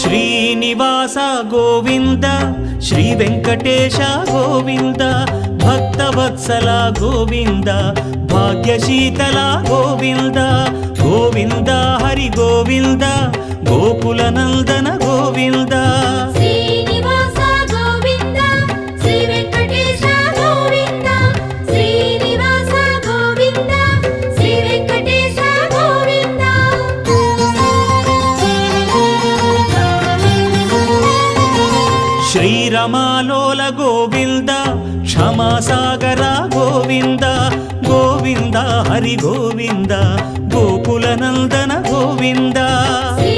Srinivasa Govinda Shri Venkatesha Govinda Bhaktavatsala Govinda భాగ్యశీతల Govinda Govinda Hari Govinda Gokula Nandana Govinda Srinivasa Govinda Shri Venkatesha Govinda Srinivasa Govinda Shri Venkatesha Govinda శ్రీరమాలోల Govinda క్షమాసాగర Govinda Govinda Hari Govinda Gokula Nandana Govinda Shri